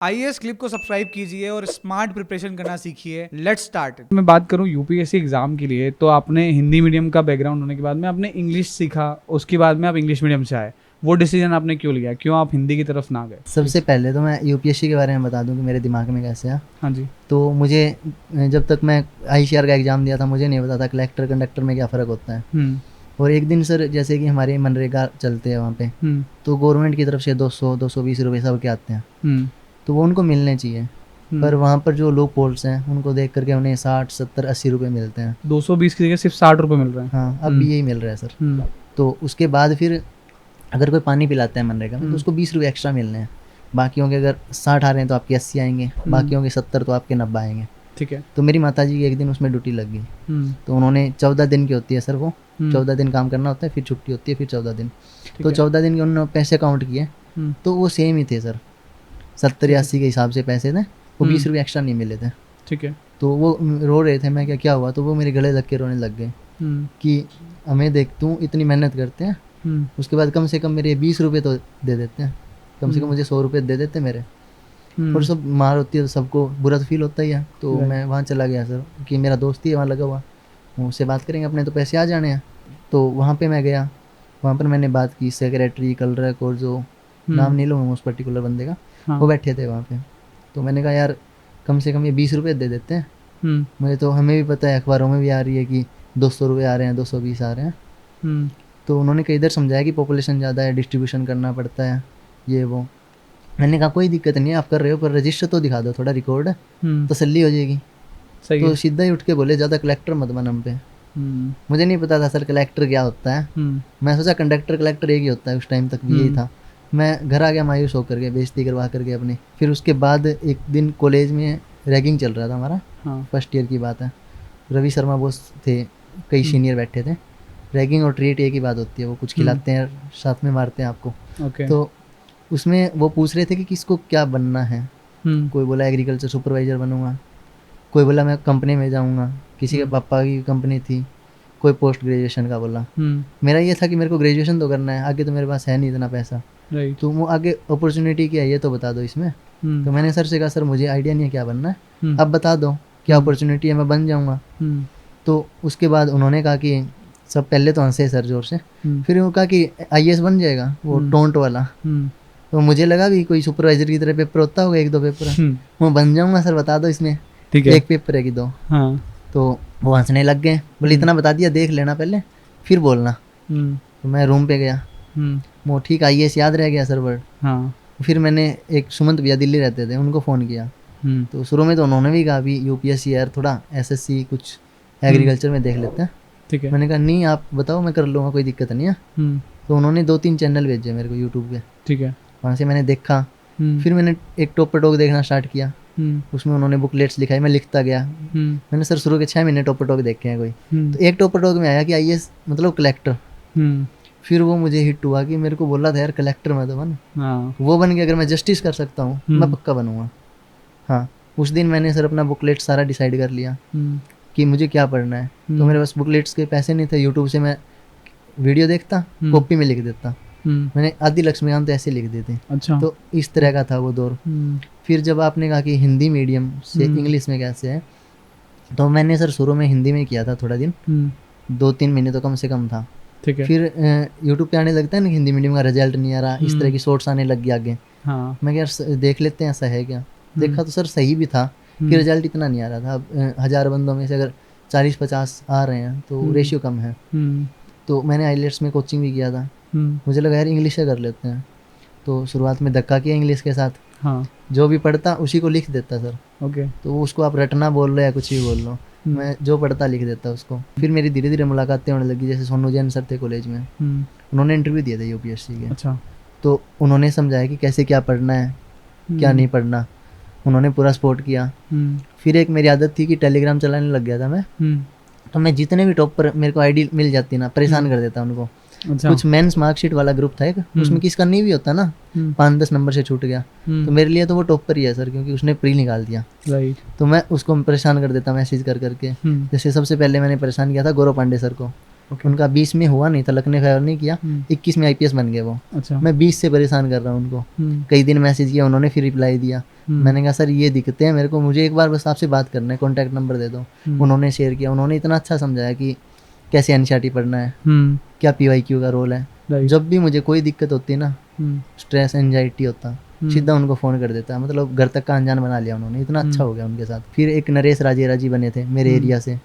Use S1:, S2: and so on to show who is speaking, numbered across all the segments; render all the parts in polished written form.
S1: IAS clip को subscribe कीजिए और स्मार्ट प्रिपरेशन करना सीखिए। Let's start. मैं बात करूं यूपीएससी एग्जाम के लिए, तो आपने हिंदी मीडियम का बैकग्राउंड होने के बाद में आपने इंग्लिश सीखा, उसके बाद में आप इंग्लिश मीडियम से आए। वो डिसीजन आपने क्यों लिया, क्यों आप हिंदी की तरफ ना गए?
S2: सबसे पहले तो मैं यूपीएससी के बारे में बता दूं कि मेरे दिमाग में कैसे आया।
S1: हाँ जी।
S2: तो मुझे जब तक मैं आईसीआर का एग्ज़ाम दिया था मुझे नहीं पता था कलेक्टर कंडक्टर में क्या फ़र्क होता है। और एक दिन सर जैसे कि हमारे मनरेगा चलते हैं वहाँ पे, तो गवर्नमेंट की तरफ से 200-220 रुपये सब के आते हैं, तो वो उनको मिलने चाहिए। पर वहाँ पर जो लोग पोल्स हैं उनको देख करके उन्हें 60-70-80 रुपये मिलते हैं।
S1: 220 की जगह सिर्फ 60 रुपये मिल रहे हैं।
S2: हाँ, अब भी यही मिल रहा है सर। तो उसके बाद फिर अगर कोई पानी पिलाता है मनरेगा में तो उसको 20 रुपये एक्स्ट्रा मिलने हैं। बाकियों के अगर 60 आ रहे हैं तो आपके 80 आएंगे, बाकियों के 70 तो आपके 90 आएंगे।
S1: ठीक है।
S2: तो मेरी माताजी की एक दिन उसमें ड्यूटी लग गई, तो उन्होंने 14 दिन की होती है सर वो, 14 दिन काम करना होता है, फिर छुट्टी होती है, फिर 14 दिन। तो 14 दिन के उन्होंने पैसे काउंट किए तो वो सेम ही थे सर, 70-80 के हिसाब से पैसे थे, वो 20 रुपये एक्स्ट्रा नहीं मिले थे।
S1: ठीक है।
S2: तो वो रो रहे थे, मैं क्या हुआ, तो वो मेरे गले लग के रोने लग गए कि हमें देख तू इतनी मेहनत करते हैं, उसके बाद कम से कम मेरे 20 रुपये तो दे देते हैं, कम से कम मुझे 100 रुपये दे देते मेरे। और सब मार होती है तो सबको बुरा तो फील होता ही है। तो मैं वहाँ चला गया सर कि मेरा दोस्त ही है वहाँ लगा हुआ, उससे बात करेंगे, अपने तो पैसे आ जाने हैं। तो वहाँ पे मैं गया, वहाँ पर मैंने बात की, सेक्रेटरी कलरक और जो नाम नहीं लूँगा उस पर्टिकुलर बंदे का, वो बैठे थे वहाँ पे। तो मैंने कहा यार कम से कम ये 20 रुपये दे देते हैं, मुझे तो हमें भी पता है अखबारों में भी आ रही है कि 200 रुपये आ रहे हैं, 220 आ रहे हैं। तो उन्होंने कई इधर समझाया कि पॉपुलेशन ज़्यादा है, डिस्ट्रीब्यूशन करना पड़ता है, ये वो। मैंने कहा कोई दिक्कत नहीं है, आप कर रहे हो पर रजिस्टर तो दिखा दो, थोड़ा रिकॉर्ड तसल्ली हो जाएगी।
S1: सही
S2: तो
S1: है।
S2: सीधा ही उठ के बोले ज़्यादा कलेक्टर मत बन हम पे। मुझे नहीं पता था सर कलेक्टर क्या होता है, मैं सोचा कंडक्टर कलेक्टर एक ही होता है, उस टाइम तक भी यही था। मैं घर आ गया मायूस होकर के, बेइज्जती करवा करके अपनी। फिर उसके बाद एक दिन कॉलेज में रैगिंग चल रहा था हमारा, फर्स्ट ईयर की बात है। रवि शर्मा बोस थे, कई सीनियर बैठे थे। रैगिंग और ट्रीट एक ही बात होती है, वो कुछ खिलाते हैं साथ में मारते हैं आपको। तो उसमें वो पूछ रहे थे कि किसको क्या बनना है। कोई बोला एग्रीकल्चर सुपरवाइज़र बनूंगा, कोई बोला मैं कंपनी में जाऊंगा, किसी के पापा की कंपनी थी, कोई पोस्ट ग्रेजुएशन का बोला। मेरा ये था कि मेरे को ग्रेजुएशन तो करना है, आगे तो मेरे पास है नहीं इतना पैसा, तो वो आगे अपॉर्चुनिटी क्या है ये तो बता दो इसमें। तो मैंने सर से कहा सर मुझे आइडिया नहीं है क्या बनना है, अब बता दो क्या अपॉर्चुनिटी है, मैं बन जाऊँगा। तो उसके बाद उन्होंने कहा कि सब पहले तो हंसे सर जोर से, फिर वो कहा कि आईएएस बन जाएगा, वो टोंट वाला। तो मुझे लगा भी कोई सुपरवाइजर की तरह पेपर होता होगा, 1-2 पेपर, मैं बन जाऊंगा सर, बता दो इसमें। ठीक है। 1 पेपर है कि 2? हाँ। तो वो हंसने लग गए, बोले इतना बता दिया, देख लेना पहले फिर बोलना। तो मैं रूम पे गया, वो ठीक आईएएस याद रह गया सर वर्ड। हाँ। फिर मैंने एक सुमंत भैया दिल्ली रहते थे, उनको फ़ोन किया। तो शुरू में तो उन्होंने भी कहा अभी यूपीएससी यार, थोड़ा एसएससी कुछ एग्रीकल्चर में देख लेते हैं। ठीक है। मैंने कहा नहीं आप बताओ, मैं कर लूँगा, कोई दिक्कत नहीं है। तो उन्होंने 2-3 चैनल भेजे मेरे को यूट्यूब पे। ठीक है। वहाँ से मैंने देखा, फिर मैंने एक टॉप पर टॉक देखना स्टार्ट किया। उसमें उन्होंने बुकलेट्स लिखाई, मैं लिखता गया। मैंने सर शुरू के 6 महीने टॉप पर टॉक देखे हैं कोई। तो एक टॉप पर टॉक में आया कि आईएएस मतलब कलेक्टर। फिर वो मुझे हिट हुआ कि मेरे को बोला था यार कलेक्टर मैं तो बन, वो बन के अगर मैं जस्टिस कर सकता हूँ मैं पक्का बनूंगा। हाँ, उस दिन मैंने सर अपना बुकलेट सारा डिसाइड कर लिया कि मुझे क्या पढ़ना है। तो मेरे पास बुकलेट्स के पैसे नहीं थे, यूट्यूब से मैं वीडियो देखता, कॉपी में लिख देता। मैंने आदि लक्ष्मीकांत ऐसे लिख देते। अच्छा। तो इस तरह का था वो दौर। फिर जब आपने कहा कि हिंदी मीडियम से इंग्लिश में कैसे है, तो मैंने सर शुरू में हिंदी में किया था थोड़ा दिन, 2-3 महीने तो कम से कम था। ठीक है। फिर यूट्यूब पे आने लगता है ना हिंदी मीडियम का रिजल्ट नहीं आ रहा, इस तरह की शॉर्ट्स आने लग गया आगे। हाँ। मैं यार देख लेते हैं ऐसा है क्या। देखा तो सर सही भी था कि रिजल्ट इतना नहीं आ रहा था। अब 1000 बंदों में से अगर 40-50 आ रहे हैं तो रेशियो कम है। तो मैंने आईलेट्स में कोचिंग भी किया था, मुझे लगा यार इंग्लिश से कर लेते हैं। तो शुरुआत में धक्का किया इंग्लिश के साथ। हाँ। जो भी पढ़ता उसी को लिख देता सर। ओके। तो उसको आप रटना बोल रहे या कुछ भी बोल लो, मैं जो पढ़ता लिख देता उसको। फिर मेरी धीरे धीरे मुलाकातें होने लगी, जैसे सोनू जैन सर थे कॉलेज में, उन्होंने इंटरव्यू दिए थे यूपीएससी के। अच्छा। तो उन्होंने समझाया कि कैसे क्या पढ़ना है, क्या नहीं पढ़ना, उन्होंने पूरा सपोर्ट किया। फिर एक मेरी आदत थी कि टेलीग्राम चलाने लग गया था मैं, तो मैं जितने भी टॉप पर मेरे को आईडी मिल जाती ना, परेशान कर देता उनको। अच्छा। कुछ मेंस मार्कशीट वाला ग्रुप था एक, उसमें किसका नहीं भी होता ना, 5-10 नंबर से छूट गया, तो मेरे लिए तो वो टॉप पर ही है सर, क्योंकि उसने प्री निकाल दिया। तो मैं उसको परेशान कर देता मैसेज कर करके। जैसे सबसे पहले मैंने परेशान किया था गौरव पांडे सर को,
S1: Okay.
S2: उनका 20 में हुआ नहीं था, लक ने फेवर नहीं किया, 21 में IPS बन गए वो।
S1: अच्छा।
S2: मैं 20 से परेशान कर रहा हूँ उनको, कई दिन मैसेज किया, उन्होंने फिर रिप्लाई दिया। मैंने कहा सर ये दिक्कतें हैं मेरे को, मुझे एक बार बस आपसे बात करना है, कॉन्टैक्ट नंबर दे दो। उन्होंने शेयर किया, उन्होंने इतना अच्छा समझाया कि कैसे NCERT पढ़ना है, क्या PYQ का रोल है। जब भी मुझे कोई दिक्कत होती है ना, स्ट्रेस एंजाइटी होता, सीधा उनको फ़ोन कर देता है, मतलब घर तक का अनजान बना लिया उन्होंने, इतना अच्छा हो गया उनके साथ। फिर एक नरेश राजेरा जी बने थे मेरे एरिया से,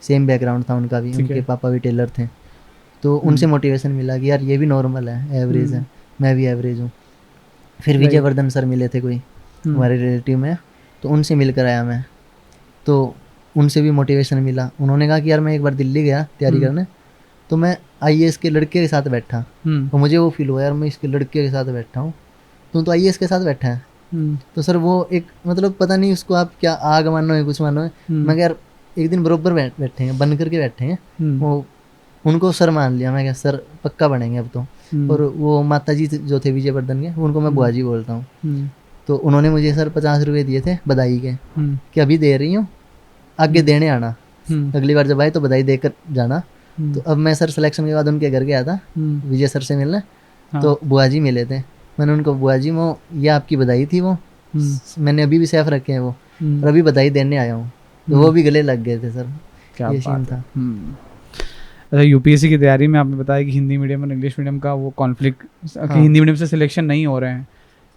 S2: सेम बैकग्राउंड था उनका भी, उनके पापा भी टेलर थे, तो उनसे मोटिवेशन मिला कि यार ये भी नॉर्मल है, एवरेज है, मैं भी एवरेज हूँ। फिर विजय वर्धन सर मिले थे कोई हमारे रिलेटिव में, तो उनसे मिलकर आया मैं, तो उनसे भी मोटिवेशन मिला। उन्होंने कहा कि यार मैं एक बार दिल्ली गया तैयारी करने, तो मैं IAS के लड़के के साथ बैठा, तो मुझे वो फील हुआ यार मैं इसके लड़के के साथ बैठा हूँ, तो IAS के साथ बैठा है। तो सर वो एक मतलब पता नहीं उसको आप क्या आग मानो है कुछ मानो है, मैं यार एक दिन बरोबर बैठे हैं, बन करके बैठे हैं, वो उनको सर मान लिया, मैं क्या सर पक्का बनेंगे अब तो। और वो माता जी जो थे विजय वर्धन के, उनको मैं बुआ जी बोलता हूँ, तो उन्होंने मुझे सर 50 रुपये दिए थे बधाई के, कि अभी दे रही हूँ, आगे देने आना, अगली बार जब आए तो बधाई देकर जाना। तो अब मैं सर सिलेक्शन के बाद उनके घर गया था विजय सर से मिलने, तो बुआ जी मिले थे, मैंने उनको बुआ जी वो ये आपकी बधाई थी, वो मैंने अभी भी सेफ रखे हैं वो, और अभी बधाई देने आया हूँ, तो वो भी गले लग गए थे सर।
S1: क्या
S2: ये सीन था।
S1: अच्छा, UPSC की तैयारी में आपने बताया कि हिंदी मीडियम और इंग्लिश मीडियम का वो कॉन्फ्लिक्ट, हिंदी मीडियम से सिलेक्शन नहीं हो रहे हैं।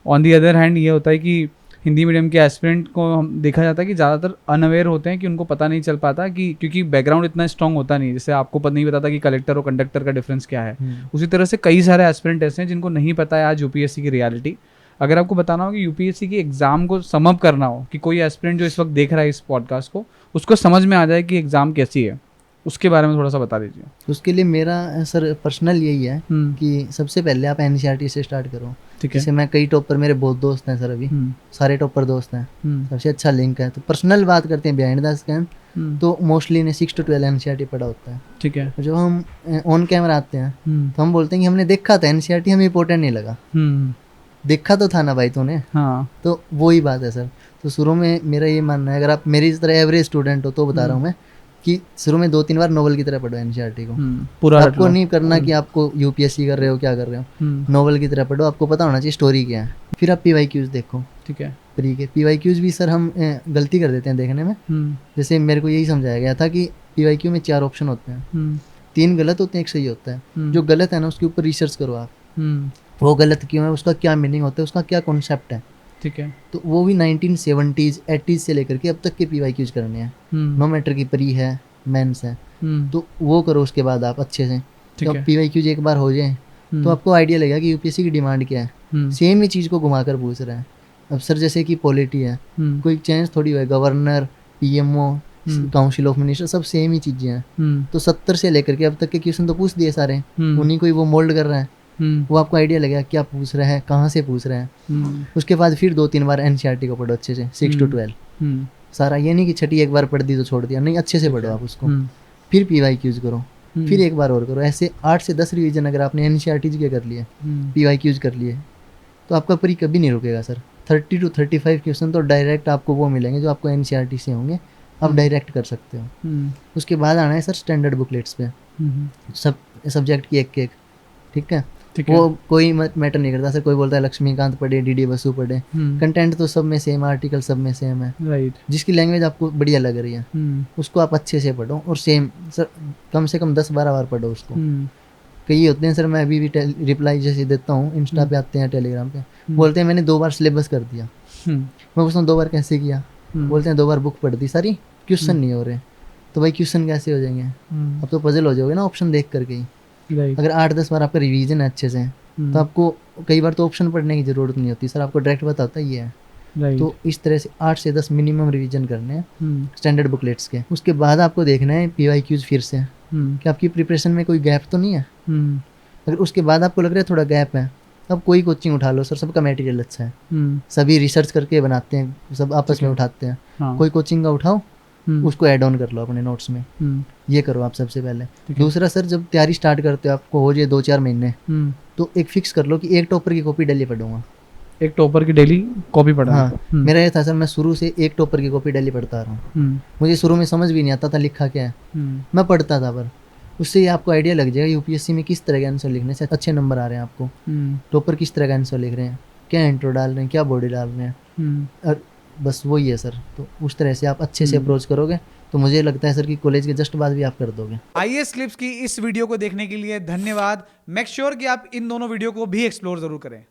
S1: ऑन दी अदर हैंड ये होता है कि हिंदी मीडियम के एस्पिरेंट को हम देखा जाता है कि ज़्यादातर अनअवेयर होते हैं, कि उनको पता नहीं चल पाता कि क्योंकि बैकग्राउंड इतना स्ट्रांग होता नहीं, जैसे आपको पता नहीं बताता कि कलेक्टर और कंडक्टर का डिफरेंस क्या है। उसी तरह से कई सारे एस्पिरेंट ऐसे हैं जिनको नहीं पता है आज UPSC की रियलिटी। अगर आपको बताना हो कि UPSC की एग्जाम को सम अप करना हो, कि कोई एस्पिरेंट जो इस वक्त देख रहा है इस पॉडकास्ट को, उसको समझ में आ जाए कि एग्जाम कैसी है, उसके बारे में थोड़ा सा बता दीजिए।
S2: उसके लिए मेरा सर पर्सनल यही है कि सबसे पहले आप NCERT से स्टार्ट करो।
S1: ठीक है।
S2: जैसे मैं कई टॉपर, मेरे बहुत दोस्त हैं सर, अभी सारे टॉपर दोस्त हैं, सबसे अच्छा लिंक है। तो पर्सनल बात करते हैं बिहाइंड द स्कैन, तो मोस्टली ने 6 to 12 NCERT पढ़ा होता है।
S1: ठीक है।
S2: जब हम ऑन कैमरा आते हैं तो हम बोलते हैं कि हमने देखा था NCERT, हमें इंपॉर्टेंट नहीं लगा। देखा तो था ना भाई तूने। हाँ। तो वही बात है सर। तो शुरू में मेरा ये मानना है, अगर आप मेरी तरह एवरेज स्टूडेंट हो तो बता रहा हूँ मैं, कि शुरू में 2-3 बार नोवेल की तरह पढ़ो NCERT को। पूरा आपको नहीं करना कि आपको UPSC कर रहे हो क्या कर रहे हो, नोवेल की तरह पढ़ो, आपको पता होना चाहिए स्टोरी क्या है। फिर आप PYQs देखो। ठीक है। प्री के PYQs भी सर हम गलती कर देते हैं देखने में। जैसे मेरे को यही समझाया गया था कि PYQ में 4 ऑप्शन होते हैं, 3 गलत होते हैं, 1 सही होता है। जो गलत है ना उसके ऊपर रिसर्च करो आप, वो गलत क्यों है, उसका क्या मीनिंग होता है, उसका क्या कॉन्सेप्ट है। ठीक है। तो वो भी 1970s 80s से लेकर के अब तक के PYQs करने हैं, नो मैटर की प्री है मेंस है, तो वो करो उसके बाद आप अच्छे से। तो PYQs एक बार हो जाए तो आपको आइडिया लगेगा कि UPSC की डिमांड क्या है। सेम ही चीज़ को घुमाकर पूछ रहा है। अब सर जैसे कि पॉलिटी है, कोई चेंज थोड़ी हुआ है, governor, PMO, council of minister, सब सेम ही चीज़ें हैं। तो 70 से लेकर के अब तक के क्वेश्चन तो पूछ दिए सारे, उन्हीं को ही वो मोल्ड कर रहा है। वो आपको आइडिया लगेगा क्या पूछ रहा है, कहाँ से पूछ रहा है। उसके बाद फिर 2-3 बार NCERT को पढ़ो अच्छे से, 6 to 12 सारा। ये नहीं कि छठी एक बार पढ़ दी तो छोड़ दिया, नहीं, अच्छे से पढ़ो आप उसको। फिर PYQs करो, फिर एक बार और करो। ऐसे 8 से 10 रिवीजन अगर आपने NCERT के कर लिए, PYQs कर लिए, तो आपका प्री कभी नहीं रुकेगा सर। 30 to 35 क्वेश्चन तो डायरेक्ट आपको वो मिलेंगे जो आपको NCERT से होंगे, आप डायरेक्ट कर सकते हो। उसके बाद आना है सर स्टैंडर्ड बुकलेट्स पे, सब सब्जेक्ट की एक। ठीक है। वो कोई मैटर नहीं करता सर। कोई बोलता है लक्ष्मीकांत पढ़े, DD बसु पढ़े, कंटेंट तो सब में सेम, आर्टिकल सब में सेम है। राइट। जिसकी लैंग्वेज आपको बढ़िया लग रही है उसको आप अच्छे से पढ़ो, और सेम सर कम से कम 10-12 बार पढ़ो उसको। कई होते हैं सर, मैं अभी भी रिप्लाई जैसे देता हूँ, इंस्टा पे आते हैं, टेलीग्राम पे, बोलते हैं मैंने 2 बार सिलेबस कर दिया। मैं पूछता हूँ 2 बार कैसे किया, बोलते हैं 2 बार बुक पढ़ दी सारी, क्वेश्चन नहीं हो रहे। तो भाई क्वेश्चन कैसे हो जाएंगे, अब तो पजल हो जाओगे ना ऑप्शन देख करके ही। अगर 8-10 बार आपका रिवीजन है अच्छे से, तो आपको कई बार तो ऑप्शन पढ़ने की जरूरत नहीं होती सर, आपको डायरेक्ट बताता ही है। तो इस तरह से 8 से 10 मिनिमम रिवीजन करने हैं स्टैंडर्ड बुकलेट्स के। उसके बाद आपको देखना है PYQs फिर से कि आपकी प्रिपरेशन में कोई गैप तो नहीं है। अगर उसके बाद आपको लग रहा है थोड़ा गैप है, अब कोई कोचिंग उठा लो सर, सबका मटेरियल अच्छा है, सभी रिसर्च करके बनाते हैं, सब आपस में उठाते हैं। कोई कोचिंग का उठाओ, उसको ऐड ऑन कर लो अपने नोट्स में। ये करो आप सबसे पहले। दूसरा सर, जब तैयारी स्टार्ट करते हो, आपको हो जाए 2-4 महीने, तो एक फिक्स कर लो कि एक टॉपर की कॉपी डेली पढ़ूंगा। एक टॉपर की डेली कॉपी पढ़ा? हाँ। मेरा ये था सर, मैं शुरू से एक टॉपर की कॉपी डेली पढ़ता रहा हूँ। मुझे शुरू में समझ भी नहीं आता था लिखा क्या है, मैं पढ़ता था, पर उससे ही आपको आइडिया लग जाएगा यूपीएससी में किस तरह के आंसर लिखने से अच्छे नंबर आ रहे हैं आपको, टॉपर किस तरह का आंसर लिख रहे हैं, क्या इंट्रो डाल रहे हैं, क्या बॉडी डाल रहे हैं, और बस वही है सर। तो उस तरह से आप अच्छे से अप्रोच करोगे तो मुझे लगता है सर कि कॉलेज के जस्ट बाद भी आप कर दोगे।
S1: आईएएस क्लिप्स की इस वीडियो को देखने के लिए धन्यवाद। मेक श्योर कि आप इन दोनों वीडियो को भी एक्सप्लोर जरूर करें।